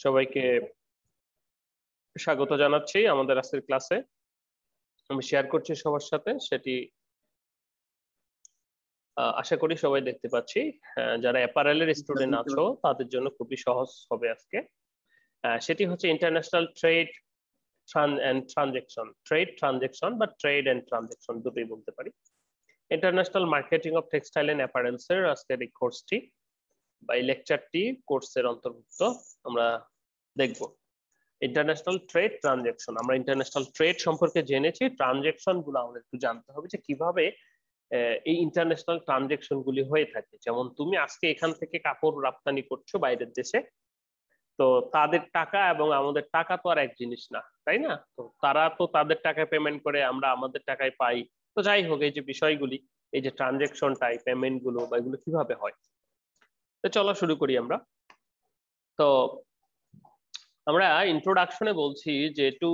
সবাইকে স্বাগত জানাচ্ছি আমাদের আজকের ক্লাসে। আমি শেয়ার করছি সবার সাথে, সেটি আশা করি সবাই দেখতে পাচ্ছি। যারা অ্যাপারেলের স্টুডেন্ট আছো তাদের জন্য খুবই সহজ হবে আজকে। সেটি হচ্ছে ইন্টারন্যাশনাল ট্রেড এন্ড ট্রানজেকশন, বা ট্রেড এন্ড ট্রানজেকশন দুটোই বলতে পারি। International marketing of textile and apparels এর আজকের এই কোর্সটি বা এই লেকচারটি কোর্সের অন্তর্ভুক্ত। আমরা দেখব ইন্টারন্যাশনাল ট্রেড ট্রানজেকশন। আমরা ইন্টারন্যাশনাল ট্রেড সম্পর্কে জেনেছি, ট্রানজেকশন গুলো আমাদের একটু জানতে হবে যে কিভাবে এই ইন্টারন্যাশনাল ট্রানজেকশন গুলি হয়ে থাকে। যেমন তুমি আজকে এখান থেকে কাপড় রপ্তানি করছো বাইরের দেশে, তো তাদের টাকা এবং আমাদের টাকা তো আর এক জিনিস না, তাই না? তো তারা তো তাদের টাকায় পেমেন্ট করে, আমরা আমাদের টাকায় পাই। তো যাই হোক, এই যে বিষয়গুলি, এই যে ট্রানজেকশন টাই পেমেন্ট গুলো বা এগুলো কিভাবে হয়, তো চলো শুরু করি আমরা। তো আমরা ইন্ট্রোডাকশনে বলছি যে to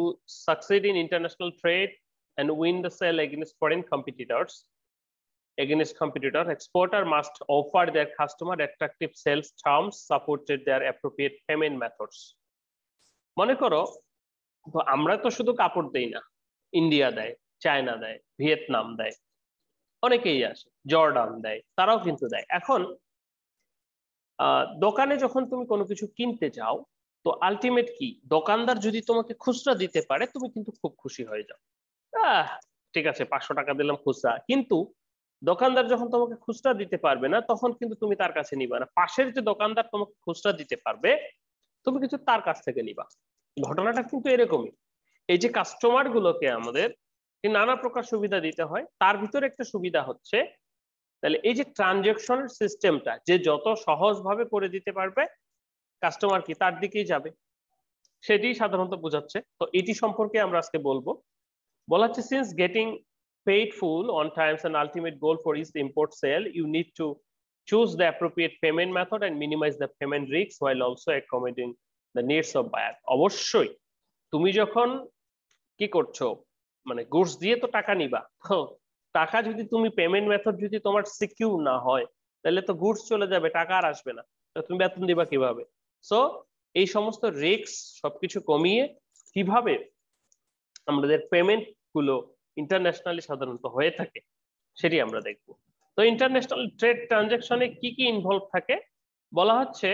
succeed in international trade and win the sale against foreign competitors, exporter must offer their customer attractive sales terms supported their appropriate payment methods. মনে করো, তো আমরা তো শুধু কাপড় দেই না, ইন্ডিয়া দেয়, চায়না দেয়, ভিয়েতনাম দেয়, অনেকেই আসে, জর্ডান দেয়, তারাও কিন্তু দেয়। এখন দোকানে যখন তুমি কোনো কিছু কিনতে যাও, তো আলটিমেট কি, দোকানদার যদি তোমাকে খুচরা দিতে পারে তুমি কিন্তু খুব খুশি হয়ে যাও। ঠিক আছে, 500 টাকা দিলাম খুচরা। কিন্তু দোকানদার যখন তোমাকে খুচরা দিতে পারবে না, তখন কিন্তু তুমি তার কাছে নিবা না। পাশের যে দোকানদার তোমাকে খুচরা দিতে পারবে, তুমি কিন্তু তার কাছ থেকে নিবা। ঘটনাটা কিন্তু এরকমই। এই যে কাস্টমার গুলোকে আমাদের নানা প্রকার সুবিধা দিতে হয়, তার ভিতরে একটা সুবিধা হচ্ছে, তাহলে এই যে ট্রানজেকশন সিস্টেমটা যে যত সহজভাবে করে দিতে পারবে, কাস্টমার কি তার দিকেই যাবে, সেটি সাধারণত বোঝাচ্ছে। তো এটি সম্পর্কে আমরা আজকে বলবো। বলা হচ্ছে, since getting paid full on times an ultimate goal for each import sale, you need to choose the appropriate payment method and minimize the payment risks while also accommodating the needs of buyer. অবশ্যই তুমি যখন কি করছো, মানে goods দিয়ে তো টাকা নিবা, তো টাকা যদি তুমি পেমেন্ট মেথড যদি তোমার সিকিউর না হয়, তাহলে তো গুডস চলে যাবে, টাকা আর আসবে না, তো তুমি বেতন দিবা কিভাবে? সো এই সমস্ত রিস্ক সবকিছু কমিয়ে কিভাবে আমাদের পেমেন্ট গুলো ইন্টারন্যাশনালি সাধারণত হয়ে থাকে সেটি আমরা দেখব। তো ইন্টারন্যাশনাল ট্রেড ট্রানজাকশনে কি কি ইনভলভ থাকে বলা হচ্ছে,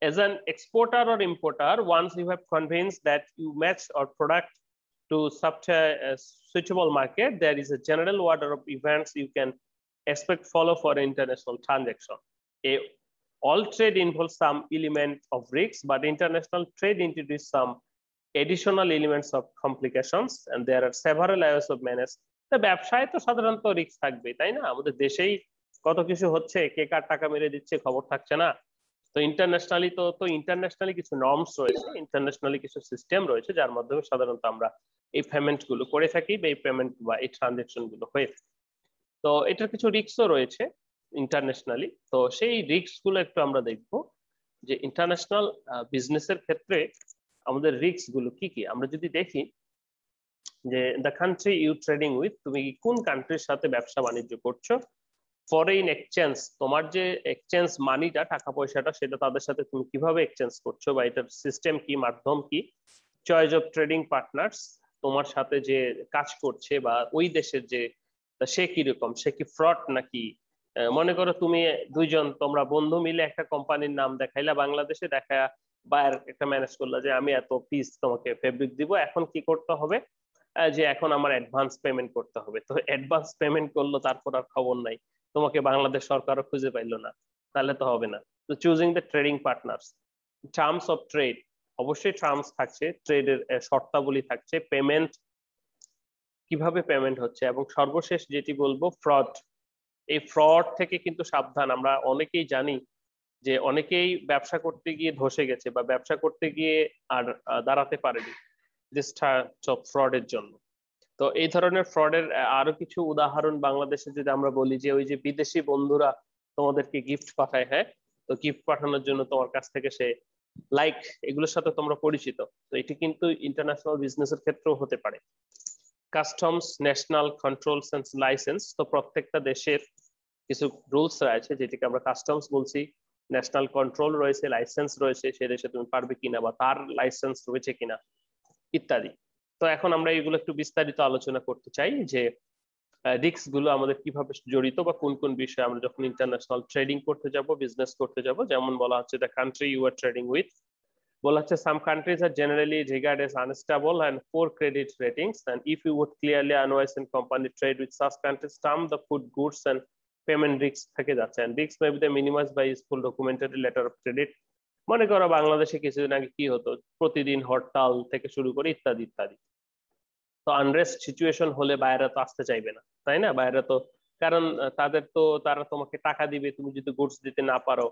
as an exporter or importer, once you have convinced that you match or product to such a suitable market, there is a general order of events you can expect follow for international transaction. All trade involves some element of risk, but international trade introduces some additional elements of complications and there are several areas of manage. তো ব্যবসায় তো সাধারণত risk থাকবে, তাই না? আমাদের দেশেই কত কিছু হচ্ছে, কে কার টাকা মেরে দিচ্ছে খবর থাকছে না। তো ইন্টারন্যাশনালি কিছু নর্মস রয়েছে, ইন্টারন্যাশনালি কিছু সিস্টেম রয়েছে, যার মাধ্যমে সাধারণত আমরা এই পেমেন্ট গুলো করে থাকি বা এই পেমেন্ট বা এই ট্রানজেকশন গুলো হয়ে থাকে। তো এটার কিছু রিস্কও রয়েছে ইন্টারন্যাশনালি। তো সেই রিস্ক গুলো একটু আমরা দেখবো যে ইন্টারন্যাশনাল বিজনেসের ক্ষেত্রে আমাদের রিস্ক গুলো কি কি। আমরা যদি দেখি যে the country you trading with, তুমি কোন কান্ট্রির সাথে ব্যবসা বাণিজ্য করছো, ফরেন এক্সচেঞ্জ, তোমার যে এক্সচেঞ্জ মানিটা, টাকা পয়সাটা, সেটা তাদের সাথে তুমি কিভাবে এক্সচেঞ্জ করছো বা এটার সিস্টেম কি, মাধ্যম কি, চয়েস অফ ট্রেডিং পার্টনার্স, তোমার সাথে যে কাজ করছে বা ওই দেশের যে, সে কিরকম, সে কি ফ্রড নাকি। মনে করো তুমি দুইজন তোমরা বন্ধু মিলে একটা কোম্পানির নাম দেখাইলা বাংলাদেশে, দেখা বায়ার একটা ম্যানেজ করলো যে আমি এত পিস তোমাকে ফেব্রিক দিব, এখন কি করতে হবে, যে এখন আমার অ্যাডভান্স পেমেন্ট করতে হবে। তো অ্যাডভান্স পেমেন্ট করলো, তারপর আর খবর নাই, তোমাকে বাংলাদেশ সরকারও খুঁজে পাইলো না, তাহলে তো হবে না। তো choosing the trading partners, terms of trade, অবশ্যই টার্মস থাকছে, ট্রেডের শর্তাবলী থাকছে, পেমেন্ট কিভাবে পেমেন্ট হচ্ছে, এবং সর্বশেষ যেটি বলবো ফ্রড। এই ফ্রড থেকে কিন্তু সাবধান। আমরা অনেকেই জানি যে অনেকেই ব্যবসা করতে গিয়ে ধসে গেছে বা ব্যবসা করতে গিয়ে আর দাঁড়াতে পারেনি ফ্রডের জন্য। তো এই ধরনের ফ্রডের আরো কিছু উদাহরণ বাংলাদেশে যদি আমরা বলি, যে ওই যে বিদেশি বন্ধুরা তোমাদেরকে গিফট পাঠায়, হ্যাঁ, তো গিফট পাঠানোর জন্য তোমার কাছ থেকে সে লাইক, এগুলোর সাথে তোমরা পরিচিত। তো এটি কিন্তু ইন্টারন্যাশনাল বিজনেসের ক্ষেত্রেও হতে পারে। Customs, national controls and license, তো প্রত্যেকটা দেশের কিছু রুলস রয়েছে যেটিকে আমরা কাস্টমস বলছি, ন্যাশনাল কন্ট্রোল রয়েছে, লাইসেন্স রয়েছে, সে দেশে তুমি পারবে কিনা বা তার লাইসেন্স রয়েছে কিনা ইত্যাদি। তো এখন আমরা এগুলো একটু বিস্তারিত আলোচনা করতে চাই যে রিস্ক গুলো আমাদের কিভাবে জড়িত বা কোন কোন বিষয়ে আমরা যখন ইন্টারন্যাশনাল ট্রেডিং করতে যাব, বিজনেস করতে যাব। যেমন বলা হচ্ছে the country you are trading with, বলা হচ্ছে some countries are generally regarded as unstable and poor credit ratings, and if you would clearly analyze and company trade with such countries, term the food goods and payment risks থেকে যাচ্ছে, and risks may be minimized by useful documented letter of credit। মনে করো বাংলাদেশে কিছুদিন আগে কি হতো, প্রতিদিন হরতাল থেকে শুরু করে ইত্যাদি ইত্যাদি। তো আনরেস্ট সিচুয়েশন হলে বাইরে তো আসতে চাইবে না, তাই না? বাইরে তো কারণ তাদের তো তারা তোমাকে টাকা দিবে, তুমি যদি গুডস দিতে না পারো,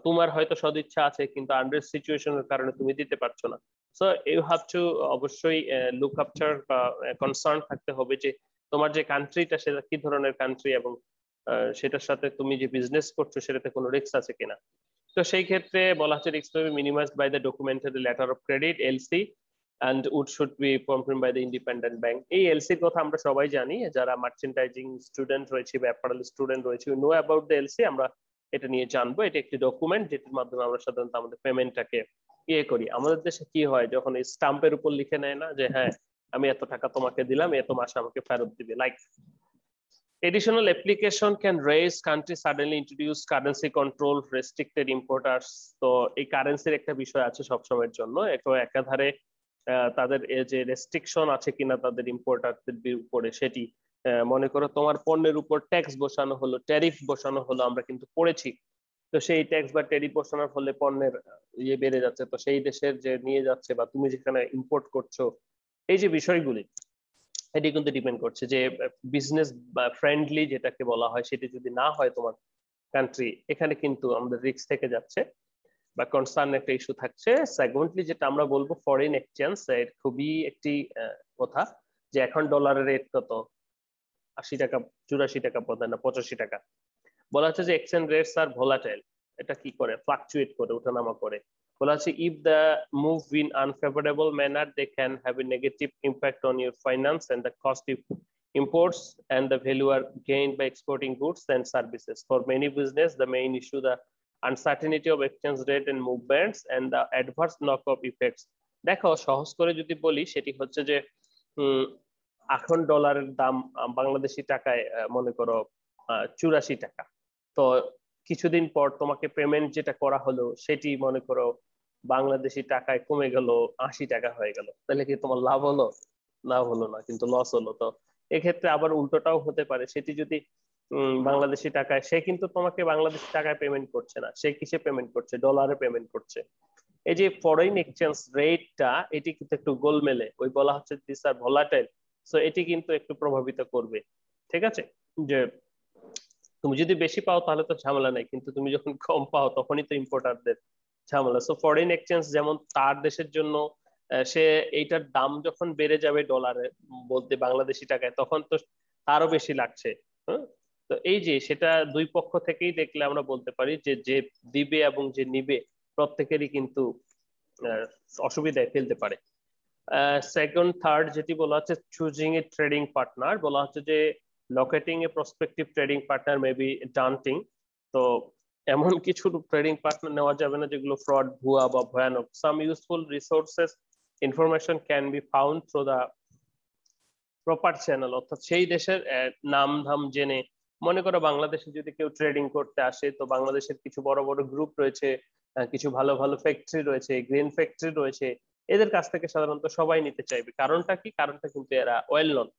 তোমার হয়তো সদিচ্ছা আছে কিন্তু আনরেস্ট সিচুয়েশনের কারণে তুমি দিতে পারছো না। সো ইউ হ্যাভ টু অবশ্যই লুক আফটার বা কনসার্ন থাকতে হবে যে তোমার যে কান্ট্রিটা সেটা কি ধরনের কান্ট্রি এবং সেটার সাথে তুমি যে বিজনেস করছো সেটাতে কোনো রিস্ক আছে কিনা। তো সেই ক্ষেত্রে বলা হচ্ছে risk to be minimized by the documented letter of credit LC and would should be confirmed by the independent bank। এই এলসির কথা আমরা সবাই জানি, যারা মার্চেন্টাইজিং স্টুডেন্ট রয়েছে বা অ্যাপারেল স্টুডেন্ট রয়েছে, নো অ্যাবাউট দ্য এলসি। আমরা এটা নিয়ে জানবো। এটা একটি ডকুমেন্ট যেটির মাধ্যমে আমরা সাধারণত আমাদের পেমেন্টটাকে করি। আমাদের দেশে কি হয়, যখন এই স্টাম্পের উপর লিখে নেয় না যে হ্যাঁ আমি এত টাকা তোমাকে দিলাম, এত মাসে আমাকে ফেরত দিবে, like additional application can raise country suddenly introduce currency control restricted importers। তো এই কারেন্সির একটা বিষয় আছে সবসময়ের জন্য, একটু একাধারে তাদের যে রেস্ট্রিকশন আছে কিনা তাদের ইম্পোর্টারদের উপরে সেটি, মনে করো তোমার পণ্যের উপর ট্যাক্স বসানো হলো, ট্যারিফ বসানো হলো, আমরা কিন্তু পড়েছি। তো সেই ট্যাক্স বা ট্যারিফ বসানোর ফলে পণ্যের ইয়ে বেড়ে যাচ্ছে, তো সেই দেশের যে নিয়ে যাচ্ছে বা তুমি যেখানে ইম্পোর্ট করছো, এই যে বিষয়গুলি এটি কিন্তু ডিপেন্ড করছে যে বিজনেস ফ্রেন্ডলি যেটাকে বলা হয় সেটি যদি না হয় তোমার কান্ট্রি, এখানে কিন্তু আমাদের রিস্ক থেকে যাচ্ছে বা কনসার্ন একটা ইস্যু থাকছে। সেকেন্ডলি যেটা আমরা বলবো ফরেন এক্সচেঞ্জ, এর খুবই একটি কথা যে এখন ডলারের রেট কত, 80 টাকা, 84 টাকা, না 85 টাকা। বলা হচ্ছে যে এক্সচেঞ্জ রেটস আর ভোলাটাইল, এটা কি করে ফ্লাকচুয়েট করে, ওঠানামা করে। বলা হচ্ছে if the move in unfavourable manner they can have a negative impact on your finance and the cost of imports and the value are gained by exporting goods and services. For many business, the main issue the uncertainty of exchange rate and movements and the adverse knock-off effects। দেখো সহজ করে যদি বলি সেটি হচ্ছে যে এখন ডলারের দাম বাংলাদেশি টাকায় মনে করো 84 টাকা। তো কিছুদিন পর তোমাকে পেমেন্ট যেটা করা হলো সেটি মনে করো বাংলাদেশি টাকায় কমে গেল, 80 টাকা হয়ে গেল, তাহলে কি তোমার লাভ হলো? লাভ হলো না, কিন্তু লস হলো। তো এক্ষেত্রে আবার উল্টোটাও হতে পারে, সেটি যদি বাংলাদেশি টাকায়, সে কিন্তু তোমাকে বাংলাদেশি টাকায় পেমেন্ট করছে না, সে কিসে পেমেন্ট করছে? ডলারে পেমেন্ট করছে। এই যে ফরেন এক্সচেঞ্জ রেটটা, এটি কিন্তু একটু গোলমেলে, ওই বলা হচ্ছে দিস আর ভোলাটাইল। সো এটি কিন্তু একটু প্রভাবিত করবে, ঠিক আছে? যে তুমি যদি বেশি পাও তাহলে তো ঝামেলা নাই, কিন্তু তুমি যখন কম পাও তখনই তো ইম্পোর্টারদের ঝামেলা। সো ফরেন এক্সচেঞ্জ যেমন তার দেশের জন্য সে এইটার দাম যখন বেড়ে যাবে ডলারে বলতে বাংলাদেশি টাকায়, তখন তো আরো বেশি লাগছে। হ্যাঁ, তো এই যে সেটা দুই পক্ষ থেকেই দেখলে আমরা বলতে পারি যে যে দিবে এবং যে নিবে প্রত্যেকেরই কিন্তু অসুবিধায় ফেলতে পারে। সেকেন্ড থার্ড যেটি বলা হচ্ছে চুজিং এ ট্রেডিং পার্টনার, বলা হচ্ছে যে locating a prospective trading partner may be daunting. তো এমন কিছু ট্রেডিং পার্টনার নেওয়া যাবে না যেগুলো ফ্রড, ভুয়া বা ভয়ানক। Some useful resources information can be found through the proper channel, অর্থাৎ সেই দেশের নাম ধাম জেনে। মনে করো বাংলাদেশে যদি কেউ ট্রেডিং করতে আসে, তো বাংলাদেশের কিছু বড় বড় গ্রুপ রয়েছে, কিছু ভালো ভালো ফ্যাক্টরি রয়েছে, গ্রেন ফ্যাক্টরি রয়েছে, এদের কাছ থেকে সাধারণত সবাই নিতে চাইবে। কারণটা কি? কারণটা কিন্তু এরা ওয়েল নন।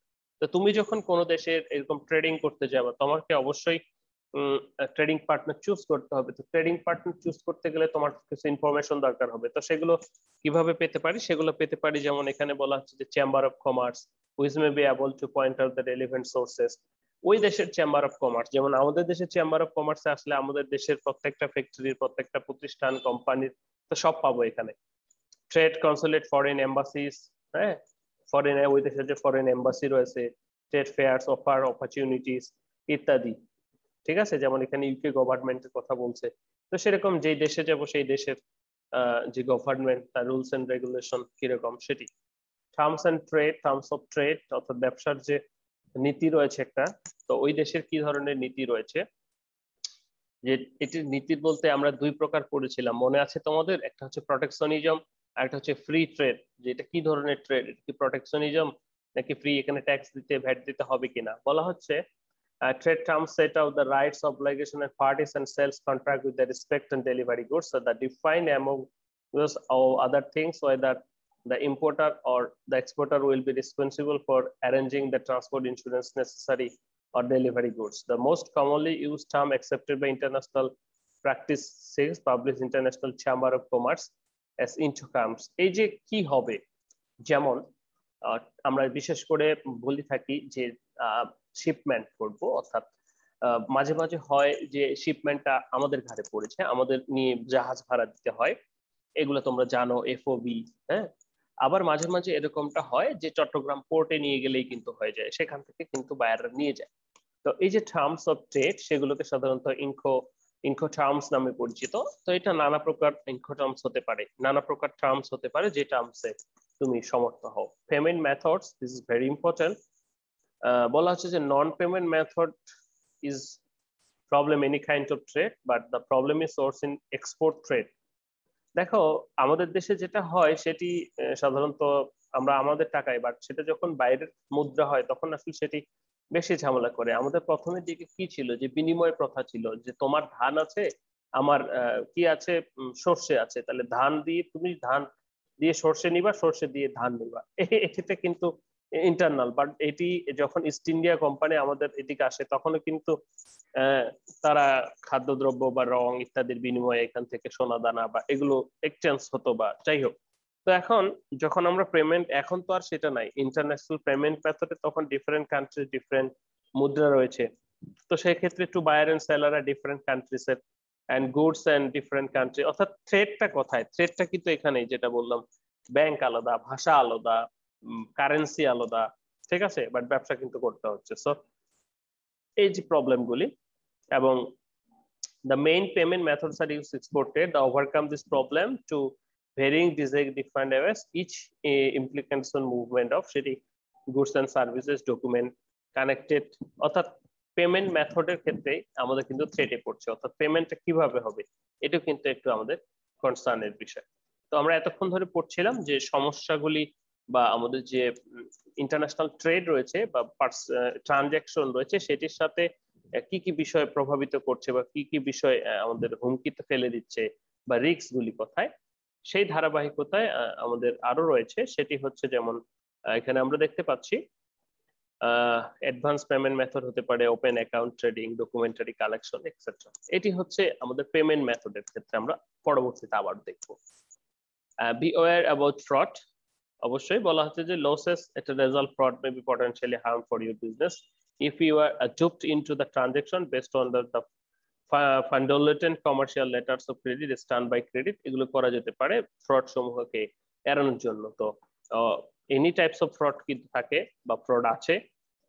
তো তুমি যখন কোনো দেশের এরকম ট্রেডিং করতে যাবে, তোমাকে অবশ্যই ট্রেডিং পার্টনার চুজ করতে হবে। তো ট্রেডিং পার্টনার চুজ করতে গেলে তোমার কিছু ইনফরমেশন দরকার হবে। তো সেগুলো কিভাবে পেতে পারি? সেগুলো পেতে পারি যেমন এখানে বলা হচ্ছে যে chamber of commerce which may be able to point out the relevant sources। ওই দেশের চেম্বার অফ কমার্স, যেমন আমাদের দেশের চেম্বার অফ কমার্সে আসলে আমাদের দেশের প্রত্যেকটা ফ্যাক্টরির, প্রত্যেকটা প্রতিষ্ঠান, কোম্পানির তো সব পাবো এখানে। ট্রেড কনসুলেট, ফরেন এম্বাসিস, হ্যাঁ, ফরেন ওই দেশের যে ফরেন এম্বাসি রয়েছে, ট্রেড ফেয়ার্স, অফার, অপরচুনিটিস ইত্যাদি, ঠিক আছে? যেমন এখানে ইউকে গভর্নমেন্টের কথা বলছে। তো সেরকম যেই দেশে যাব সেই দেশের যে গভর্নমেন্ট, তার রুলস এন্ড রেগুলেশন কিরকম সেটি। Terms and trade, terms of trade অর্থাৎ ব্যবসার যে নীতি রয়েছে একটা, তো ওই দেশের কি ধরনের নীতি রয়েছে। যে এটির নীতি বলতে আমরা দুই প্রকার পড়েছিলাম, মনে আছে তোমাদের? একটা হচ্ছে প্রোটেকশনিজম আর একটা হচ্ছে ফ্রি ট্রেড। যে এটা কি ধরনের ট্রেড, এটা কি প্রোটেকশনিজম নাকি ফ্রি, এখানে ট্যাক্স দিতে ভ্যাট দিতে হবে কিনা। বলা হচ্ছে trade terms set out the rights, obligation and parties and sales contract with the respect and delivery goods so that define among those or other things whether the importer or the exporter will be responsible for arranging the transport insurance necessary or delivery goods. The most commonly used term accepted by international practice says published International Chamber of Commerce as INTOCOMS. এই যে কি হবে, যেমন আমরা বিশেষ করে বলি থাকি যে শিপমেন্ট করব, অর্থাৎ মাঝে মাঝে হয় যে শিপমেন্টটা আমাদের ঘাড়ে পড়েছে, আমাদের নিয়ে জাহাজ ভাড়া দিতে হয়, এগুলো তোমরা জানো, এফওবি। হ্যাঁ, আবার মাঝে মাঝে এরকমটা হয় যে চট্টগ্রাম পোর্টে নিয়ে গেলেই কিন্তু হয়ে যায়, সেখান থেকে কিন্তু বায়াররা নিয়ে যায়। তো এই যে টার্মস অফ ট্রেড, সেগুলোকে সাধারণত ইনকো টার্মস নামে পরিচিত। তো এটা নানা প্রকার ইনকো টার্মস হতে পারে, নানা প্রকার টার্মস হতে পারে যে টার্মসে তুমি সমর্থ হও। Payment methods, this is very important. বলা হচ্ছে যে non payment method is problem any kind of trade, but the problem is source in export trade. দেখো আমাদের দেশে যেটা হয় সেটি সাধারণত আমরা আমাদের টাকায়, বাট সেটা যখন বাইরের মুদ্রা হয় তখন আসলে সেটি বেশি ঝামেলা করে। আমাদের প্রথমের দিকে কি ছিল, যে বিনিময় প্রথা ছিল, যে তোমার ধান আছে, আমার কি আছে, সর্ষে আছে, তাহলে ধান দিয়ে তুমি ধান দিয়ে সর্ষে নিবা, সর্ষে দিয়ে ধান নিবা। এটিতে কিন্তু ইন্টারনাল, বাট এটি যখন ইস্ট ইন্ডিয়া কোম্পানি আমাদের এদিকে আসে তখনও কিন্তু তারা খাদ্যদ্রব্য বা রং ইত্যাদির বিনিময়ে এখান থেকে সোনা দানা বা এগুলো এক্সচেঞ্জ হতো বা যাই হোক। তো এখন যখন আমরা পেমেন্ট, এখন তো আর সেটা নাই, ইন্টারন্যাশনাল পেমেন্ট মেথডে তখন ডিফারেন্ট কান্ট্রি ডিফারেন্ট মুদ্রা রয়েছে। তো সেই ক্ষেত্রে টু বায়ার এন্ড সেলার আর ডিফারেন্ট কান্ট্রিজ এর and goods and different country, অর্থাৎ থ্রেডটা কোথায়, থ্রেডটা কিন্তু এখানেই, যেটা বললাম ব্যাংক আলাদা, ভাষা আলাদা, কারেন্সি আলাদা, ঠিক আছে, বাট ব্যবসা কিন্তু করতে হচ্ছে। সো এই যে প্রবলেমগুলি, এবং the main payment methods are used exported to overcome this problem to varying different areas, each implicates on movement of city goods and services document connected। অর্থাৎ পেমেন্ট মেথডের ক্ষেত্রে আমাদের কিন্তু থ্রেটে পড়ছে, অর্থাৎ পেমেন্টটা কিভাবে হবে এটা কিন্তু একটু আমাদের কনসার্নের বিষয়। তো আমরা এতক্ষণ ধরে পড়ছিলাম যে সমস্যাগুলি বা আমাদের যে ইন্টারন্যাশনাল ট্রেড রয়েছে বা ট্রানজাকশন রয়েছে সেটির সাথে কি কি বিষয় প্রভাবিত করছে বা কি কি বিষয় আমাদের হুমকিতে ফেলে দিচ্ছে বা রিস্ক গুলি কোথায়, সেই ধারাবাহিকতায় আমাদের আরো রয়েছে। সেটি হচ্ছে যেমন এখানে আমরা দেখতে পাচ্ছি অ্যাডভান্স পেমেন্ট মেথড হতে পারে, open account trading, documentary collection etcetera. এটি হচ্ছে আমাদের পেমেন্ট মেথডের ক্ষেত্রে আমরা পরবর্তীতে আবার দেখবো। বি অ্যাওয়্যার অ্যাবাউট ফ্রড, অবশ্যই বলা হচ্ছে যে losses at a result fraud may be potentially harm for your business if you are duped into the transaction based on the fraudulent commercial letters of credit, standby credit, এগুলো করা যেতে পারে fraud সমূহকে এড়ানোর জন্য। তো এনি টাইপস অফ ফ্রড কিন্তু থাকে বা ফ্রড আছে।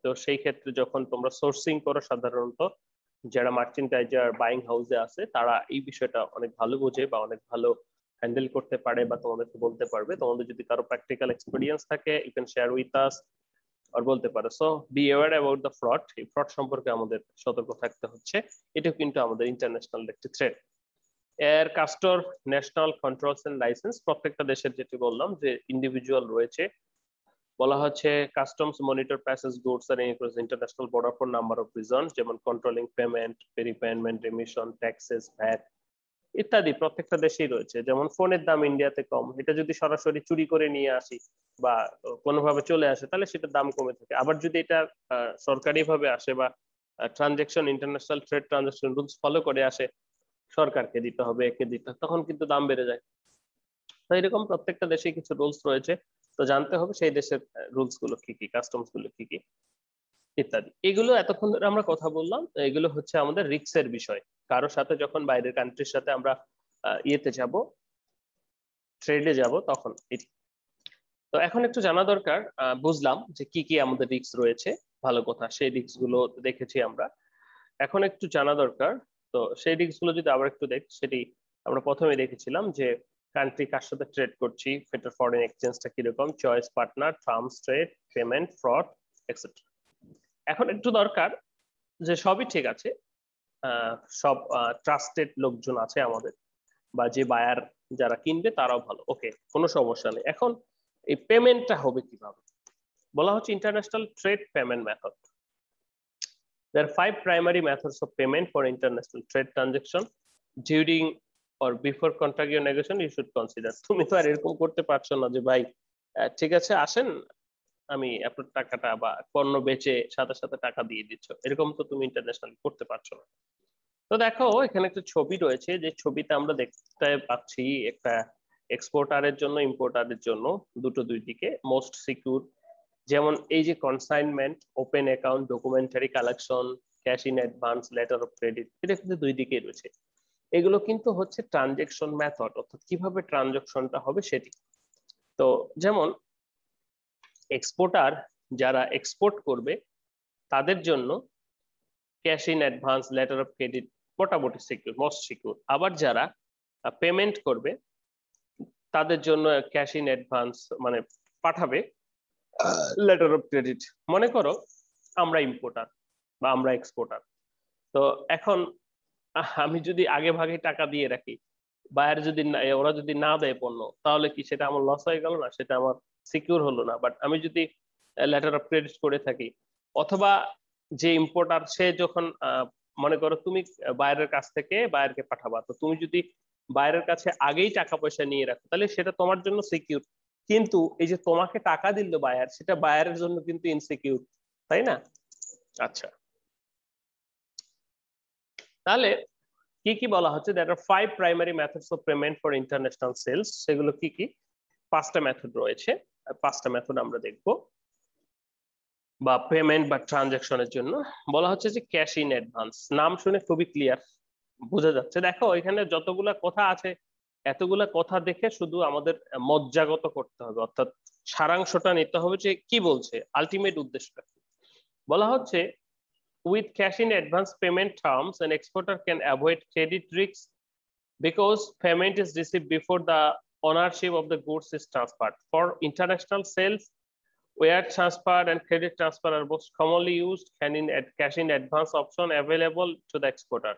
তো সেই ক্ষেত্রে যখন তোমরা সোর্সিং করো, সাধারণত যারা মার্চেন্টাইজার বাইং হাউসে আছে তারা এই বিষয়টা অনেক ভালো বোঝে বা অনেক ভালো হ্যান্ডেল করতে পারে বা তোমাদেরকে বলতে পারবে। তোমাদের যদি কারো প্র্যাকটিক্যাল এক্সপিরিয়েন্স থাকে you can share with us আর বলতে পারো। So be aware about the fraud, এই ফ্রড সম্পর্কে আমাদের সতর্ক থাকতে হচ্ছে, এটাও কিন্তু আমাদের ইন্টারন্যাশনাল একটি থ্রেট। এর customs national controls and licence, প্রত্যেকটা দেশের যেটি বললাম যে ইন্ডিভিজুয়াল রয়েছে, বলা হচ্ছে কাস্টমস মনিটর প্যাসেজ গুডস আর international border for number of reason, যেমন controlling payment, repayment, remission, taxes, VAT ইত্যাদি প্রত্যেকটা দেশেই রয়েছে। যেমন ফোনের দাম ইন্ডিয়াতে কম, এটা যদি সরাসরি চুরি করে নিয়ে আসি বা কোনোভাবে চলে আসে তাহলে সেটার দাম কমে থাকে। আবার যদি এটা সরকারি ভাবে আসে বা transaction international trade transaction rules follow করে আসে, সরকারকে দিতে হবে, একে দিতে হবে, তখন কিন্তু দাম বেড়ে যায়। তো এরকম প্রত্যেকটা দেশে কিছু রুলস রয়েছে, তো জানতে হবে সেই দেশের রুলস গুলো কি কি, কাস্টমস গুলো কি কি ইত্যাদি। এগুলো এতক্ষণ ধরে আমরা কথা বললাম, এগুলো হচ্ছে আমাদের রিস্কের বিষয়। কারো সাথে যখন বাইরের কান্ট্রির সাথে আমরা ইয়েতে যাব, ট্রেডে যাব, তখন তো এখন একটু জানা দরকার, বুঝলাম যে কি কি আমাদের রিস্ক রয়েছে, ভালো কথা, সেই রিস্ক গুলো দেখেছি আমরা। এখন একটু জানা দরকার, তো সেই রিস্ক গুলো যদি আবার একটু দেখ, সেটি আমরা প্রথমে দেখেছিলাম যে কান্ট্রি কার সাথে ট্রেড করছি, সেটার ফরেন এক্সচেঞ্জটা কিরকম, choice partner, terms trade, payment, fraud etcetera. এখন একটু দরকার যে সবই ঠিক আছে, সব ট্রাস্টেড লোকজন আছে আমাদের, বা যে বায়ার যারা কিনবে তারাও ভালো, ওকে কোনো সমস্যা নেই। এখন এই পেমেন্টটা হবে কিভাবে, বলা হচ্ছে international trade payment method. There are 5 primary methods of payment for international trade transaction. During or before contract your negotiation, you should consider. তুমি তো আর এরকম করতে পারছো না যে ভাই ঠিক আছে আসেন আমি আপনার টাকাটা বা পণ্য বেচে সাথে সাথে টাকা দিয়ে দিচ্ছ, এরকম তো তুমি ইন্টারন্যাশনাল করতে পারছো না। তো দেখো এখানে একটা ছবি রয়েছে, যে ছবিতে আমরা দেখতে পাচ্ছি একটা এক্সপোর্টারের জন্য ইম্পোর্টারের জন্য দুটো দুই দিকে মোস্ট সিকিউর, যেমন এই যে consignment, open account, documentary collection, cash in advance, letter of credit, এটা কিন্তু দুই দিকেই রয়েছে। এগুলো কিন্তু হচ্ছে ট্রানজেকশন মেথড, অর্থাৎ কিভাবে ট্রানজেকশনটা হবে সেটি। তো যেমন এক্সপোর্টার যারা এক্সপোর্ট করবে তাদের জন্য cash in advance, letter of credit মোটামুটি সিকিউর, মোস্ট সিকিউর। আবার যারা পেমেন্ট করবে তাদের জন্য ক্যাশ ইন অ্যাডভান্স মানে পাঠাবে, লেটার অফ ক্রেডিট। মনে করো আমরা ইম্পোর্টার বা আমরা এক্সপোর্টার, তো এখন আমি যদি আগে ভাগে টাকা দিয়ে রাখি, বায়ার যদি ওরা যদি না দেয় পণ্য, তাহলে কি সেটা আমার লস হয়ে গেল না, সেটা আমার সিকিউর হলো না। বাট আমি যদি লেটার অফ ক্রেডিট করে থাকি, অথবা যে ইম্পোর্টার সে যখন মনে করো তুমি বায়ারের কাছ থেকে বায়ারকে পাঠাবা, তো তুমি যদি বায়ারের কাছে আগেই টাকা পয়সা নিয়ে রাখো তাহলে সেটা তোমার জন্য সিকিউর, কিন্তু এই যে তোমাকে টাকা দিল বায়ার, সেটা বায়ারের জন্য কিন্তু ইনসিকিউর, তাই না? আচ্ছা, তাহলে কি কি বলা হচ্ছে, that are 5 primary methods of payment for international sales. সেগুলো কি কি? 5টা মেথড রয়েছে, আর 5টা মেথড আমরা দেখব। বা পেমেন্ট বা ট্রানজাকশনের জন্য বলা হচ্ছে যে ক্যাশ ইন অ্যাডভান্স, নাম শুনে খুবই ক্লিয়ার বোঝা যাচ্ছে। দেখো এখানে যতগুলা কথা আছে, এতগুলা কথা দেখে শুধু আমাদের মজ্জাগত করতে হবে, অর্থাৎ সারাংশটা নিতে হবে যে কি বলছে, আলটিমেট উদ্দেশ্যটা। বলা হচ্ছে with cash in advance payment terms, an exporter can avoid credit risks because payment is received before the ownership of the goods is transferred. For international sales, wire transfer and credit transfer are most commonly used, cash in advance option available to the exporter.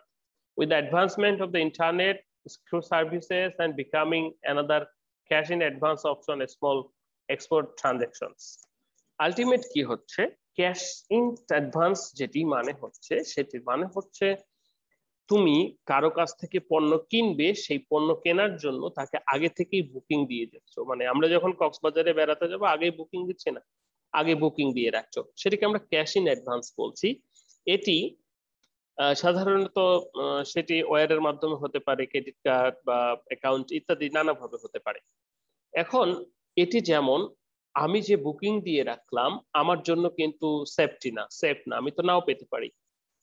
With the advancement of the internet, through services and becoming another cash in advance option, small export transactions. Ultimate কি হচ্ছে, cash in advance যেটি মানে হচ্ছে, সেটি মানে হচ্ছে তুমি কারো কাছ থেকে পণ্য কিনবে, সেই পণ্য কেনার জন্য তাকে আগে থেকেই বুকিং দিয়ে দিচ্ছ। মানে আমরা যখন কক্সবাজারে বেড়াতে যাবো আগেই বুকিং দিচ্ছি না, আগে বুকিং দিয়ে রাখছো, সেটাকে আমরা ক্যাশ ইন অ্যাডভান্স বলছি। এটি সাধারণত সেটি ওয়্যারের মাধ্যমে হতে পারে, ক্রেডিট কার্ড বা অ্যাকাউন্ট ইত্যাদি নানাভাবে হতে পারে। এখন এটি যেমন আমি যে বুকিং দিয়ে রাখলাম আমার জন্য কিন্তু সেফটি না, সেফ না, আমি তো নাও পেতে পারি,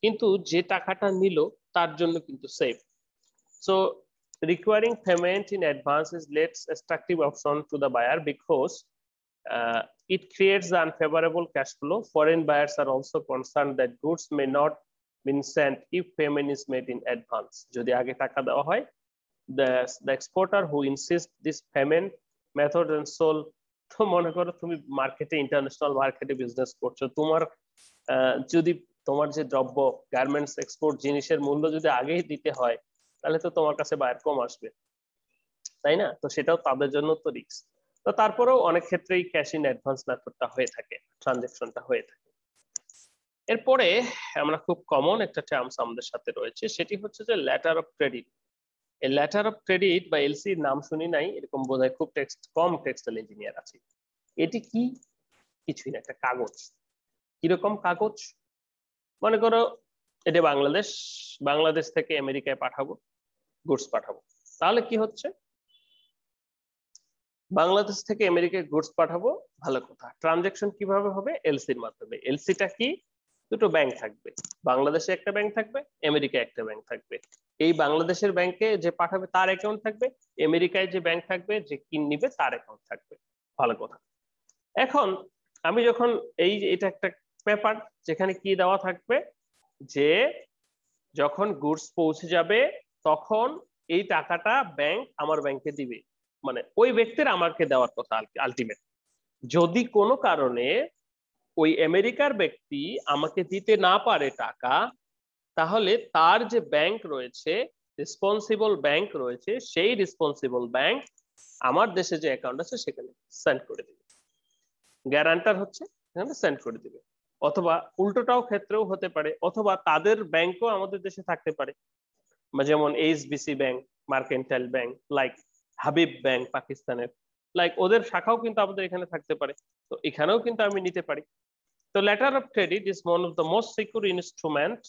কিন্তু যে টাকাটা নিল তার জন্য কিন্তু safe. So requiring payment in advance is less attractive option to the buyer because it creates the unfavorable cash flow. Foreign buyers are also concerned that goods may not be sent if payment is made in advance. যদি আগে টাকা দেওয়া হয়, the exporter who insists this payment method and sold, তো মনে করো তুমি মার্কেটে, ইন্টারন্যাশনাল মার্কেটে বিজনেস করছো, তোমার যদি তোমার যে দ্রব্য গার্মেন্টস এক্সপোর্ট জিনিসের মূল্য যদি আগেই দিতে হয়, তাহলে তো তোমার কাছে বায়ার কম আসবে, তাই না? তো সেটাও তাদের জন্য তো রিস্ক। তো তারপরেও অনেক ক্ষেত্রেই ক্যাশ ইন অ্যাডভান্স মেথডটা হয়ে থাকে, ট্রানজেকশনটা হয়ে থাকে। এরপরে আমরা খুব কমন একটা টার্মস আমাদের সাথে রয়েছে, সেটি হচ্ছে যে লেটার অফ ক্রেডিট। এই লেটার অফ ক্রেডিট বা এলসি নাম শুনি নাই, এরকম বোধহয় খুব কম টেক্সটাইল ইঞ্জিনিয়ার আছে। এটি কি? কিছুই না, একটা কাগজ। কিরকম কাগজ? মনে করো এটা বাংলাদেশ, বাংলাদেশ থেকে আমেরিকায় পাঠাবো, গুডস পাঠাবো, তাহলে কি হচ্ছে, বাংলাদেশ থেকে আমেরিকায় গুডস পাঠাবো, ভালো কথা। ট্রানজেকশন কিভাবে হবে? এলসির মাধ্যমে। এলসিটা কি? দুটো ব্যাংক থাকবে, বাংলাদেশে একটা ব্যাংক থাকবে, আমেরিকায় একটা ব্যাংক থাকবে। এই বাংলাদেশের ব্যাংকে যে পাঠাবে তার অ্যাকাউন্ট থাকবে, আমেরিকায় যে ব্যাংক থাকবে যে কিন নিবে তার অ্যাকাউন্ট থাকবে, ভালো কথা। এখন আমি যখন এটা একটা পেপার যেখানে কি দেওয়া থাকবে, যে যখন গুডস পৌঁছে যাবে তখন এই টাকাটা ব্যাংক আমার ব্যাংকে দিবে, মানে ওই ব্যক্তির আমাকে দেওয়ার কথা আলটিমেট। যদি কোনো কারণে ওই আমেরিকার ব্যক্তি আমাকে দিতে না পারে টাকা, তাহলে তার যে ব্যাংক রয়েছে, রেসপন্সিবল ব্যাংক রয়েছে, সেই রেসপন্সিবল ব্যাংক আমার দেশে যে অ্যাকাউন্ট আছে সেখানে সেন্ড করে দিবে, গ্যারান্টার হচ্ছে এখানে সেন্ড করে দিবে। অথবা উল্টোটাও ক্ষেত্রেও হতে পারে, অথবা তাদের ব্যাংকও আমাদের দেশে থাকতে পারে, যেমন এইচবিসি bank, mercantile bank, like Habib bank পাকিস্তানের, লাইক ওদের শাখাও কিন্তু আমাদের এখানে থাকতে পারে, তো এখানেও কিন্তু আমি নিতে পারি। তো letter of credit is one of the most secure instrument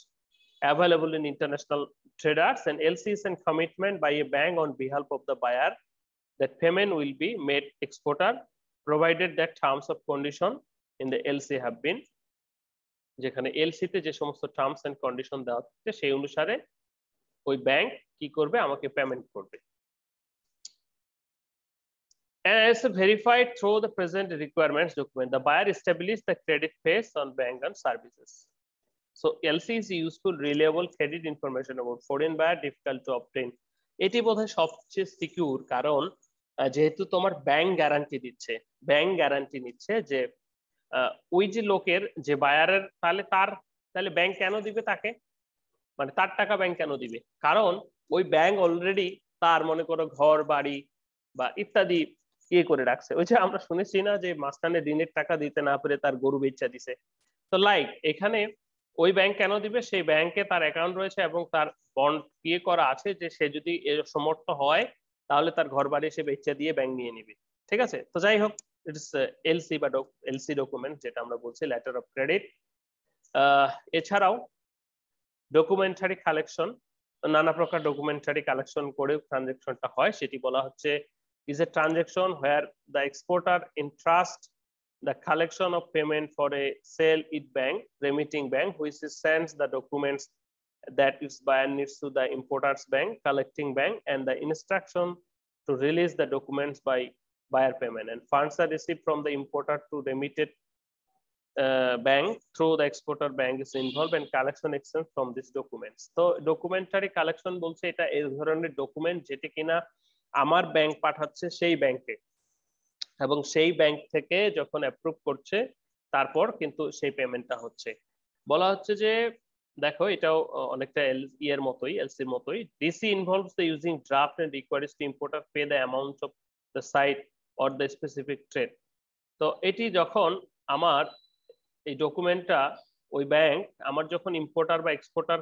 available in international traders, and LC is a commitment by a bank on behalf of the buyer that payment will be made exporter provided that terms of condition in the LC have been, যেখানে LC তে যে সমস্ত terms and condition দেওয়া থাকে সেই অনুসারে ওই bank কি করবে, আমাকে পেমেন্ট করবে। As verified through the present requirements document, the buyer established the credit phase on bank and services. So LC is useful, reliable credit information about foreign buyer, difficult to obtain. এটি বোধহয় সবচেয়ে secure, কারণ যেহেতু তোমার bank guarantee দিচ্ছে, bank guarantee নিচ্ছে যে ওই যে লোকের যে বায়ারের, তাহলে ব্যাংক কেন দিবে তাকে, মানে তার টাকা ব্যাংক কেন দিবে, কারণ ওই ব্যাংক অলরেডি তার মনে করো ঘর বাড়ি বা ইত্যাদি ইয়ে করে রাখছে। ওই যে আমরা শুনেছি না যে মাঝখানে ঋণের টাকা দিতে না পেরে তার গরু বেচা দিছে, তো লাইক এখানে ওই ব্যাংক কেন দিবে, সেই ব্যাংকে তার অ্যাকাউন্ট রয়েছে এবং তার বন্ড ইয়ে করা আছে যে সে যদি সমর্থ হয় তাহলে তার ঘর বাড়ি সে বেচা দিয়ে ব্যাংক নিয়ে নিবে। ঠিক আছে, তো যাই হোক, ইটস এলসি বা এলসি ডকুমেন্ট যেটা আমরা বলছি লেটার অফ ক্রেডিট। এছাড়াও ডকুমেন্টারি কালেকশন, নানা প্রকার ডকুমেন্টারি কালেকশন করে ট্রানজেকশনটা হয়, সেটি বলা হচ্ছে is a transaction where the exporter entrusts the collection of payment for a sale it bank, remitting bank, which sends the documents that its buyer needs to the importer's bank, collecting bank, and the instruction to release the documents by buyer payment, and funds are received from the importer to remitted bank through the exporter bank is involved, and collection extends from these documents. তো documentary collection বলছে এটা এই ধরনের document যেটা কিনা আমার bank পাঠাচ্ছে সেই ব্যাংকে, এবং সেই ব্যাংক থেকে যখন অ্যাপ্রুভ করছে তারপর কিন্তু সেই পেমেন্টটা হচ্ছে। বলা হচ্ছে যে দেখো এটাও অনেকটা এর মতোই, এলসির মতোই, DC involves the using draft and requires to importer pay the amount of the sight or the specific trade. তো এটি যখন আমার এই ডকুমেন্টটা ওই ব্যাংক আমার যখন ইম্পোর্টার বা এক্সপোর্টার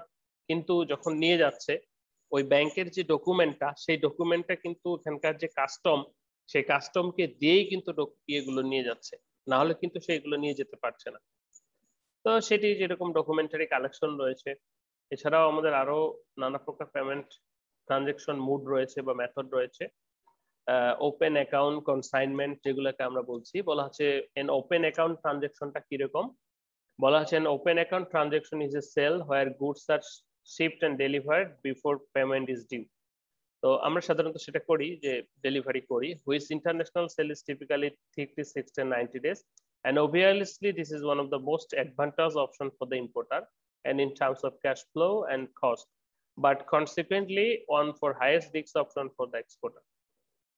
কিন্তু যখন নিয়ে যাচ্ছে, ওই ব্যাংকের যে ডকুমেন্টটা সেই ডকুমেন্টটা কিন্তু এখানকার যে কাস্টম, সেই কাস্টমকে দিয়েই কিন্তু ইয়েগুলো নিয়ে যাচ্ছে, না হলে কিন্তু সেইগুলো নিয়ে যেতে পারছে না। তো সেটি যেরকম ডকুমেন্টারি কালেকশন রয়েছে, এছাড়াও আমাদের আরো নানা প্রকার পেমেন্ট ট্রানজেকশন মুড রয়েছে বা মেথড রয়েছে। ওপেন অ্যাকাউন্ট, কনসাইনমেন্ট যেগুলোকে আমরা বলছি, বলা হচ্ছে এন ওপেন অ্যাকাউন্ট ট্রানজেকশনটা কিরকম, বলা হচ্ছে an open account transaction is a sale where goods are shipped and delivered before payment is due. তো আমরা সাধারণত সেটা করি যে ডেলিভারি করি, which international sale is typically 30, 60 and 90 days, and obviously this is one of the most advantageous option for the importer and in terms of cash flow and cost, but consequently one for highest risk option for the exporter.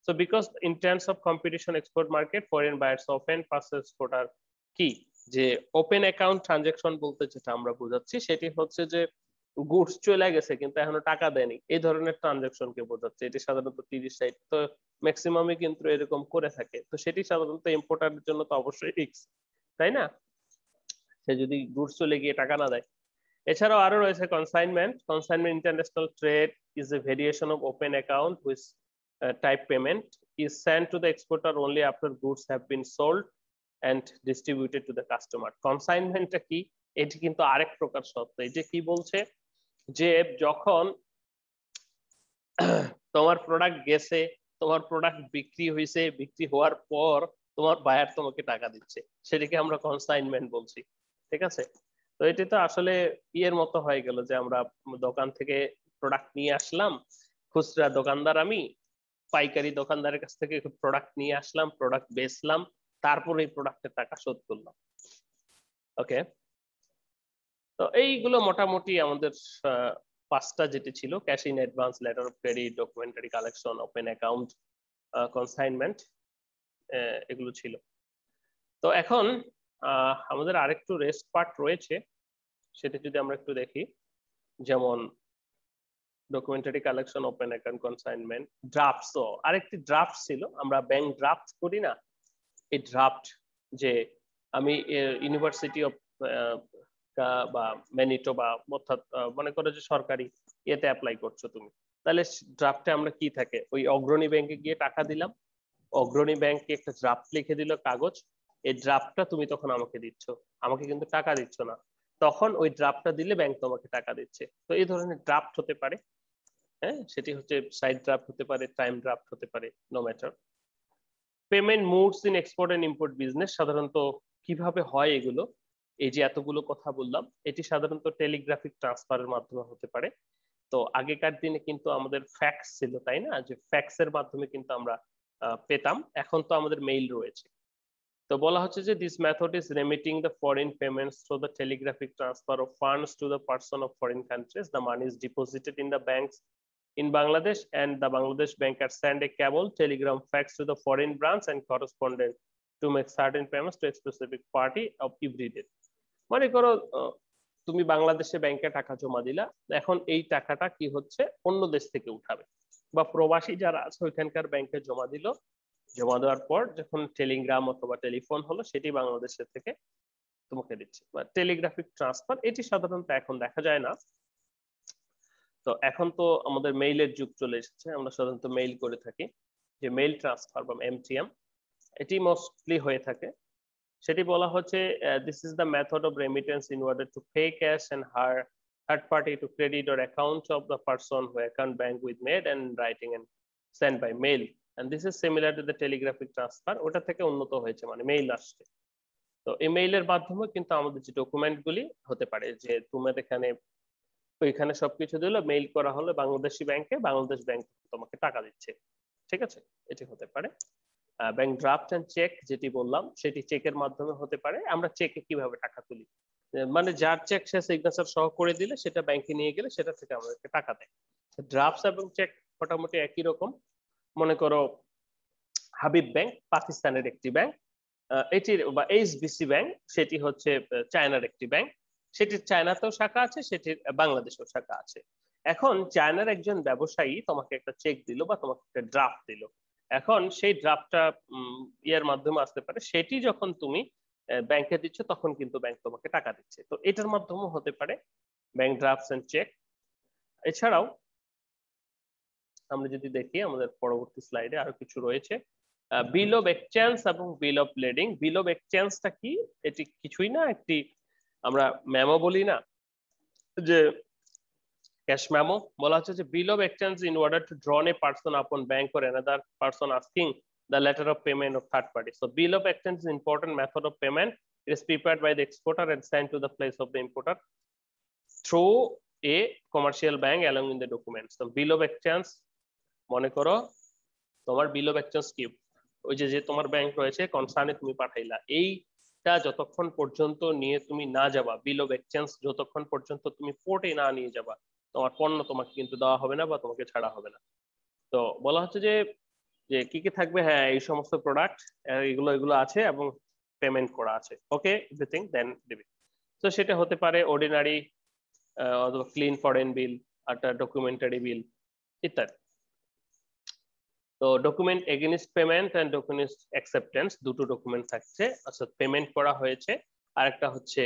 So because in terms of competition export market, foreign buyers often pass exporter কি, যে open account transaction বলতে যেটা আমরা বোঝাচ্ছি সেটি হচ্ছে যে goods চলে গেছে কিন্তু এখনো টাকা দেয়নি, এই ধরনের ট্রানজেকশন কে বোঝাচ্ছে। এটি সাধারণত 30-60, তো ম্যাক্সিমামই কিন্তু এরকম করে থাকে, তো সেটি সাধারণত ইম্পোর্টারের জন্য তো অবশ্যই রিস্ক, তাই না, সে যদি গুডস চলে গিয়ে টাকা না দেয়। এছাড়াও আরো রয়েছে consignment. Consignment international trade is a variation of open account which type payment is sent to the exporter only after goods have been sold and distributed to the customer. কনসাইনমেন্টটা কি, এটি কিন্তু আরেক প্রকার শর্ত। এই যে কি বলছে যে যখন তোমার প্রোডাক্ট গেছে, তোমার প্রোডাক্ট বিক্রি হয়েছে, বিক্রি হওয়ার পর তোমার বায়ার তোমাকে টাকা দিচ্ছে, সেটাকে আমরা কনসাইনমেন্ট বলছি। ঠিক আছে, তো এটি তো আসলে ইয়ের মতো হয়ে গেল যে আমরা দোকান থেকে প্রোডাক্ট নিয়ে আসলাম, খুচরা দোকানদার আমি, পাইকারি দোকানদারের কাছ থেকে প্রোডাক্ট নিয়ে আসলাম, প্রোডাক্ট বেচলাম, তারপর এই প্রোডাক্টের টাকা শোধ করলাম। ওকে, তো এইগুলো মোটামুটি আমাদের পাঁচটা যেটি ছিল, cash in advance, letter of credit, documentary collection, open account, consignment, এগুলো ছিল। তো এখন আমাদের আরেকটু রেস্ট পার্ট রয়েছে, সেটা যদি আমরা একটু দেখি। যেমন documentary collection, open account, consignment, drafts. তো আরেকটি ড্রাফট ছিল, আমরা ব্যাংক ড্রাফট করি না, এই ড্রাফট, যে আমি ইউনিভার্সিটি অফ বা ম্যানিটোবা, অর্থাৎ মনে করো যে সরকারি ইয়েতে অ্যাপ্লাই করছো তুমি, তাহলে ড্রাফটে আমরা কি থাকে, ওই অগ্রণী ব্যাংকে গিয়ে টাকা দিলাম, অগ্রণী ব্যাংকে একটা ড্রাফট লিখে দিল কাগজ, এই ড্রাফটটা তুমি তখন আমাকে দিচ্ছ, আমাকে কিন্তু টাকা দিচ্ছ না, তখন ওই ড্রাফটটা দিলে ব্যাংক তোমাকে টাকা দিচ্ছে। তো এই ধরনের ড্রাফট হতে পারে, হ্যাঁ, সেটি হচ্ছে সাইড ড্রাফট হতে পারে, টাইম ড্রাফট হতে পারে, no matter. Payment modes in export and import business, সাধারণত কিভাবে হয় এগুলো, এই যে এতগুলো কথা বললাম, এটি সাধারণত টেলিগ্রাফিক ট্রান্সফারের মাধ্যমে হতে পারে। তো আগেকার দিনে কিন্তু আমাদের ফ্যাক্স ছিল, তাই না, যে ফ্যাক্সের মাধ্যমে কিন্তু আমরা পেতাম, এখন তো আমাদের মেইল রয়েছে। তো বলা হচ্ছে যে this method is remitting the foreign payments through the telegraphic transfer of funds to the person of foreign countries, the money is deposited in the banks in Bangladesh, and the Bangladesh banker send a cable telegram fax to the foreign branch and correspondent to make certain payments to a specific party of every day. মনে করো তুমি বাংলাদেশে ব্যাংকে টাকা জমা দিলা, এখন এই টাকাটা কি হচ্ছে, অন্য দেশ থেকে উঠাবে, বা প্রবাসী যারা আছে ওইখানকার ব্যাংকে জমা দিল, জমা দেওয়ার পর যখন টেলিগ্রাম অথবা টেলিফোন হলো, সেটি বাংলাদেশের থেকে তোমাকে দিচ্ছে, বা টেলিগ্রাফিক ট্রান্সফার, এটি সাধারণত এখন দেখা যায় না। তো এখন তো আমাদের মেইলের যুগ চলে এসেছে, আমরা সাধারণত মেইল করে থাকি, যে মেইল ট্রান্সফার বা এমটিএম, এটি মোস্টলি হয়ে থাকে। সেটি বলা হচ্ছে this is the method of remittance in order to pay cash and hire third party to credit or account of the person who account bank with made and writing and send by mail, and this is similar to the telegraphic transfer, ওটা থেকে উন্নত হয়েছে, মানে mail আসছে। তো এই মেইলের মাধ্যমে কিন্তু আমাদের যে ডকুমেন্টগুলি হতে পারে, যে তোমার এখানে ওইখানে সবকিছু দিল, মেইল করা হলো বাংলাদেশি ব্যাংকে, বাংলাদেশ ব্যাংক তোমাকে টাকা দিচ্ছে, ঠিক আছে, এটি হতে পারে। ব্যাংক ড্রাফট এন্ড চেক যেটি বললাম, সেটি চেকের মাধ্যমে হতে পারে। আমরা চেকে কিভাবে টাকা তুলি, মানে যার চেক সে সিগনেচার সহ করে দিলে, সেটা ব্যাংকে নিয়ে গেলে সেটা থেকে আমাদেরকে টাকা দেয়। ড্রাফট এবং চেক মোটামুটি একই রকম। মনে করো হাবিব ব্যাংক পাকিস্তানের একটি ব্যাংক, এটির বা এইচবিসি ব্যাংক সেটি হচ্ছে চায়নার একটি ব্যাংক, সেটির চায়নাতেও শাখা আছে, সেটির বাংলাদেশেও শাখা আছে। এখন চায়নার একজন ব্যবসায়ী তোমাকে একটা চেক দিল বা তোমাকে একটা ড্রাফট দিল, এখন সেই ড্রাফটটা ইয়ের মাধ্যমে আসতে পারে, সেটি যখন তুমি ব্যাংকে দিচ্ছ, তখন কিন্তু ব্যাংক তোমাকে টাকা দিচ্ছে। তো এটার মাধ্যমেও হতে পারে ব্যাংক ড্রাফটস এন্ড চেক। এছাড়াও আমরা যদি দেখি আমাদের পরবর্তী স্লাইডে আরো কিছু রয়েছে, বিল অফ এক্সচেঞ্জ এবং বিল অফ লেডিং। বিল অফ এক্সচেঞ্জটা কি, এটি কিছুই না, একটি আমরা মেমো বলি না, যে ক্যাশ মেমো, বলা হচ্ছে যে bill of exchange in order to drawn a person upon bank or another person asking the letter of payment of third party. So bill of exchange is important method of payment. It is prepared by the exporter and sent to the place of the importer through a commercial bank along with the documents. So bill of exchange, মনে করো তোমার বিল of exchange কি, ওই যে তোমার bank রয়েছে কনসার্নে তুমি পাঠাইলা, এইটা যতক্ষণ পর্যন্ত নিয়ে তুমি না যাবা, বিল অফ এক্সচেঞ্জ যতক্ষণ পর্যন্ত তুমি পোর্টে না নিয়ে যাবা, তোমার পণ্য তোমাকে কিন্তু দেওয়া হবে না বা তোমাকে ছাড়া হবে না। তো বলা হচ্ছে যে যে কি কি থাকবে, হ্যাঁ এই সমস্ত প্রোডাক্ট, এগুলো এগুলো আছে এবং পেমেন্ট করা আছে, ওকে এভরিথিং দেন দিবি। তো সেটা হতে পারে অর্ডিনারি অথবা ক্লিন ফরেন বিল, একটা ডকুমেন্টারি বিল ইত্যাদি। তো document against payment and document acceptance, দুটো ডকুমেন্ট থাকছে, অর্থাৎ পেমেন্ট করা হয়েছে, আর একটা হচ্ছে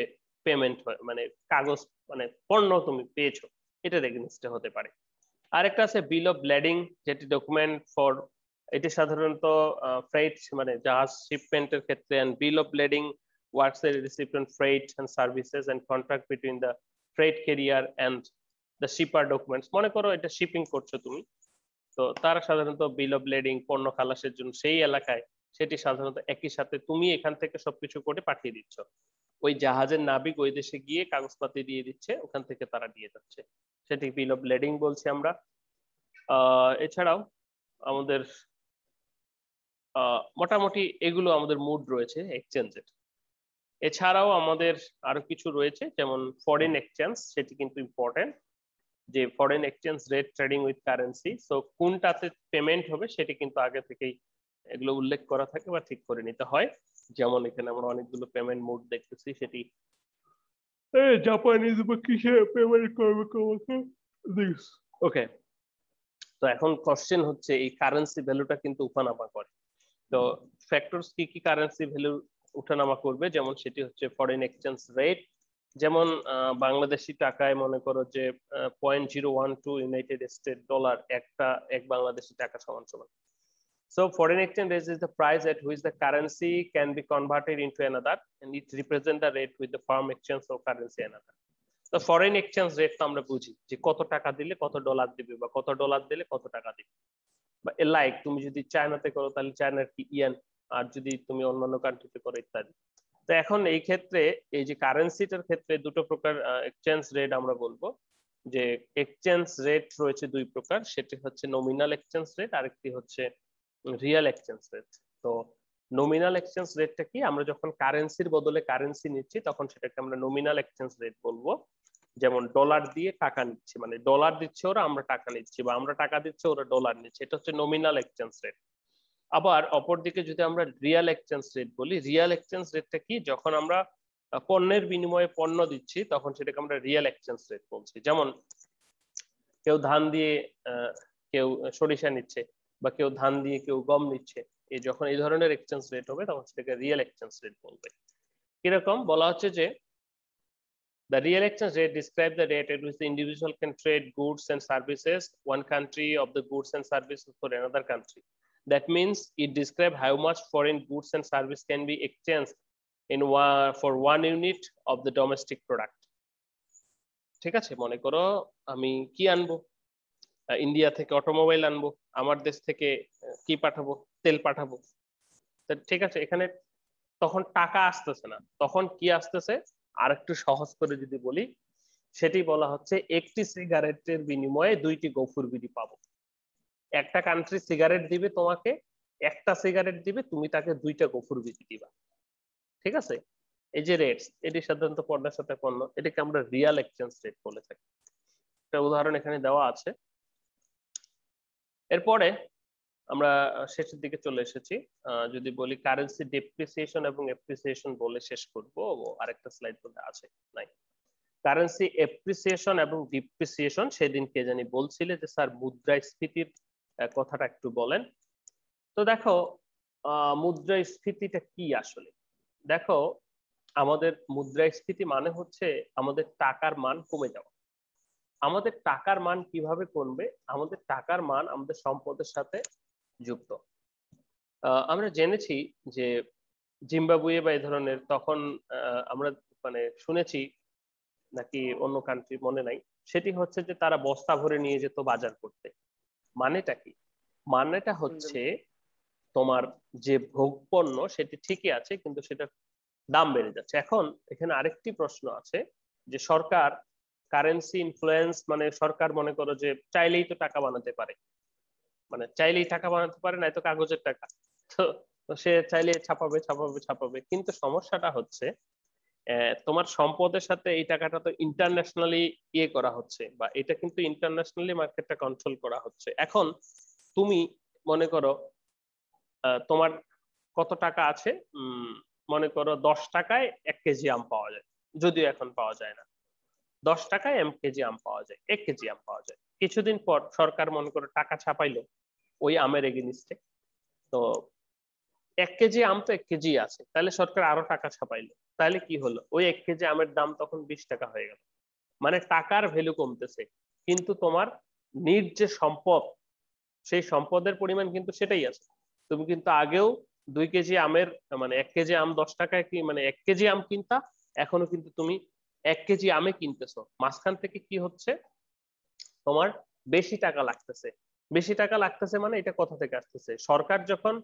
পেমেন্ট মানে কাগজ, মানে পণ্য তুমি পেয়েছো, এটার এগেইনস্টে হতে পারে। আরেকটা আছে বিল অফ লেডিং, যেটি ডকুমেন্ট ফর, এটি সাধারণত ফ্রেট মানে জাহাজ শিপমেন্টের ক্ষেত্রে, and bill of lading works a recipient freight and services and contract between the freight carrier and the shipper documents. মনে করো এটা শিপিং করছো তুমি, তো তারা সাধারণত বিল অফ লেডিং পণ্য খালাসের জন্য সেই এলাকায়, সেটি সাধারণত একই সাথে তুমি এখান থেকে সবকিছু করে পাঠিয়ে দিচ্ছ, ওই জাহাজের নাবিক ওই দেশে গিয়ে কাগজপাতি দিয়ে দিচ্ছে, ওখান থেকে তারা দিয়ে যাচ্ছে, সেটি বিল অফ লেডিং বলছি আমরা। এছাড়াও আমাদের মোটামুটি এগুলো আমাদের মুড রয়েছে এক্সচেঞ্জের। এছাড়াও আমাদের আরো কিছু রয়েছে, যেমন ফরেন এক্সচেঞ্জ, সেটি কিন্তু ইম্পর্টেন্ট, যে foreign exchange rate trading with currency. So কোনটাতে পেমেন্ট হবে সেটি কিন্তু আগে থেকেই এগুলো উল্লেখ করা থাকে বা ঠিক করে নিতে হয়। যেমন এখানে আমরা অনেকগুলো পেমেন্ট মোড দেখতেছি, সেটি জাপানিজ বা কিসে পেমেন্ট করবে ওকে। তো এখন কোশ্চেন হচ্ছে এই কারেন্সি ভ্যালুটা কিন্তু উঠানামা করে। তো ফ্যাক্টরস কি কি কারেন্সি ভ্যালু উঠানামা করবে, যেমন সেটি হচ্ছে ফরেন এক্সচেঞ্জ রেট, যেমন বাংলাদেশি টাকায় মনে করো যে 0.012 ইউনাইটেড স্টেট ডলার এক বাংলাদেশি টাকা সমান সমান। So foreign exchange rate is the price at which the currency can be converted into another and it represent the rate with the firm exchange of currency another. তো foreign exchange rate তো আমরা বুঝি যে কত টাকা দিলে কত dollar দিবে বা কত ডলার দিলে কত টাকা দিবে, বা লাইক তুমি যদি চায়নাতে করো তাহলে চায়নার কি ইয়েন, আর যদি তুমি অন্যান্য কান্ট্রিতে করো ইত্যাদি। তো এখন এই ক্ষেত্রে এই যে কারেন্সিটার ক্ষেত্রে দুটো প্রকার এক্সচেঞ্জ রেট আমরা বলবো, যে এক্সচেঞ্জ রেট রয়েছে দুই প্রকার, সেটি হচ্ছে নমিনাল এক্সচেঞ্জ রেট, আরেকটি হচ্ছে রিয়েল এক্সচেঞ্জ রেট। তো নমিনাল এক্সচেঞ্জ রেটটা কি, আমরা যখন কারেন্সির বদলে কারেন্সি নিচ্ছি তখন সেটাকে আমরা নমিনাল এক্সচেঞ্জ রেট বলবো। যেমন ডলার দিয়ে টাকা নিচ্ছি, মানে ডলার দিচ্ছে ওরা, আমরা টাকা নিচ্ছি, বা আমরা টাকা দিচ্ছি ওরা ডলার নিচ্ছে, এটা হচ্ছে নমিনাল এক্সচেঞ্জ রেট। আবার অপরদিকে যদি আমরা রিয়েল এক্সচেঞ্জ রেট বলি, রিয়েল এক্সচেঞ্জ রেটটা কি, যখন আমরা পণ্যের বিনিময়ে পণ্য দিচ্ছি তখন সেটাকে আমরা রিয়েল এক্সচেঞ্জ রেট বলছি। যেমন কেউ ধান দিয়ে কেউ সরিষা নিচ্ছে, বা কেউ ধান দিয়ে কেউ গম নিচ্ছে, এই যখন এই ধরনের এক্সচেঞ্জ রেট হবে তখন সেটাকে রিয়েল এক্সচেঞ্জ রেট বলবে। কিরকম বলা হচ্ছে যে the real exchange rate describes the rate at which the individual can trade goods and services one country of the goods and services for another country. That means it describes how much foreign goods and service can be exchanged in for one unit of the domestic product. ঠিক আছে, মনে করো আমি কি আনবো, India থেকে automobile আনবো, আমার দেশ থেকে কি পাঠাবো, তেল পাঠাবো। ঠিক আছে, এখানে তখন টাকা আসতেছে না, তখন কি আসতেছে, আর একটু সহজ করে যদি বলি, সেটি বলা হচ্ছে একটি সিগারেটের বিনিময়ে দুইটি গফুর বিড়ি পাবো। একটা কান্ট্রি সিগারেট দিবে তোমাকে, একটা সিগারেট দিবে, তুমি তাকে দুইটা গফুর বিড়ি দিবা। ঠিক আছে, এই যে রেটস, এটি সাধারণত পণ্যের সাথে পণ্য, এটাকে আমরা রিয়াল এক্সচেঞ্জ রেট বলে থাকি। একটা উদাহরণ এখানে দেওয়া আছে। এরপরে আমরা শেষের দিকে চলে এসেছি। যদি বলি কারেন্সি ডেপ্রিসিয়েশন এবং এপ্রিসিয়েশন বলে শেষ করবো, আরেকটা স্লাইড বলতে আছে নাই। কারেন্সি এপ্রিসিয়েশন এবং ডিপ্রিসিয়েশন, সেদিন কে জানি বলছিলে যে স্যার মুদ্রাস্ফীতির কথাটা একটু বলেন। তো দেখো মুদ্রাস্ফীতিটা কি আসলে, দেখো আমাদের মুদ্রাস্ফীতি মানে হচ্ছে আমাদের টাকার মান কমে যাওয়া। আমাদের টাকার মান কিভাবে কমবে, আমাদের টাকার মান আমাদের সম্পদের সাথে যুক্ত। আমরা জেনেছি যে জিম্বাবুয়ে বা এই ধরনের, তখন আমরা মানে শুনেছি নাকি অন্য কান্ট্রি মনে নাই, সেটি হচ্ছে যে তারা বস্তা ভরে নিয়ে যেত বাজার করতে। মানেটা কি, মানেটা হচ্ছে তোমার যে ভোগপণ্য সেটি ঠিকই আছে কিন্তু সেটার দাম বেড়ে যাচ্ছে। এখন এখানে আরেকটি প্রশ্ন আছে যে সরকার কারেন্সি ইনফ্লুয়েন্স, মানে সরকার মনে করো যে চাইলেই তো টাকা বানাতে পারে, মানে চাইলেই টাকা বানাতে পারে, নাই তো কাগজের টাকা, তো সে চাইলে ছাপাবে ছাপাবে ছাপাবে, কিন্তু সমস্যাটা হচ্ছে তোমার সম্পদের সাথে এই টাকাটা তো ইন্টারন্যাশনালি ইয়ে করা হচ্ছে, বা এটা কিন্তু ইন্টারন্যাশনালি মার্কেটটা কন্ট্রোল করা হচ্ছে। এখন তুমি মনে করো তোমার কত টাকা আছে, মনে করো 10 টাকায় 1 কেজি আম পাওয়া যায়, যদিও এখন পাওয়া যায় না, 10 টাকায় 1 কেজি আম পাওয়া যায়, 1 কেজি আম পাওয়া যায়। কিছুদিন পর সরকার মনে করো টাকা ছাপাইলো ওই আমের এগেনিস্টে, তো 1 কেজি আম তো 1 কেজি আছে, তাহলে সরকার আরো টাকা ছাপাইলো, তাহলে কি হলো, ওই 1 কেজি আমের দাম তখন 20 টাকা হয়ে গেল। মানে টাকার ভ্যালু কমতেছে, কিন্তু তোমার নিট যে সম্পদ, সেই সম্পদের পরিমাণ কিন্তু সেটাই আছে। তুমি কিন্তু আগেও 2 কেজি আমের, মানে 1 কেজি আম 10 টাকায় কি, মানে 1 কেজি আম কিনতা, এখনো কিন্তু তুমি 1 কেজি আমে কিনতেছো। মাঝখান থেকে কি হচ্ছে, তোমার বেশি টাকা লাগতেছে। বেশি টাকা লাগতেছে মানে এটা কোথা থেকে আসতেছে, সরকার যখন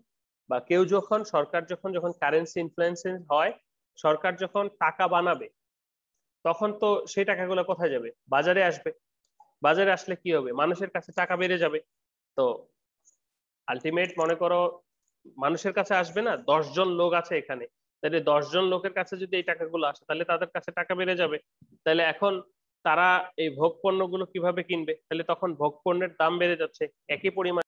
বা কেউ যখন, সরকার যখন যখন কারেন্সি ইনফ্লুয়েন্সিং হয়, সরকার যখন টাকা বানাবে তখন তো সেই টাকাগুলো কোথায় যাবে, বাজারে আসবে। বাজারে আসলে কি হবে, মানুষের কাছে টাকা বেড়ে যাবে। তো আলটিমেট মনে করো মানুষের কাছে আসবে না, 10 জন লোক আছে এখানে, তাহলে 10 জন লোকের কাছে যদি এই টাকাগুলো আসে তাহলে তাদের কাছে টাকা বেড়ে যাবে। তাহলে এখন তারা এই ভোগ পণ্যগুলো কিভাবে কিনবে, তাহলে তখন ভোগ পণ্যের দাম বেড়ে যাচ্ছে একই পরিমাণ।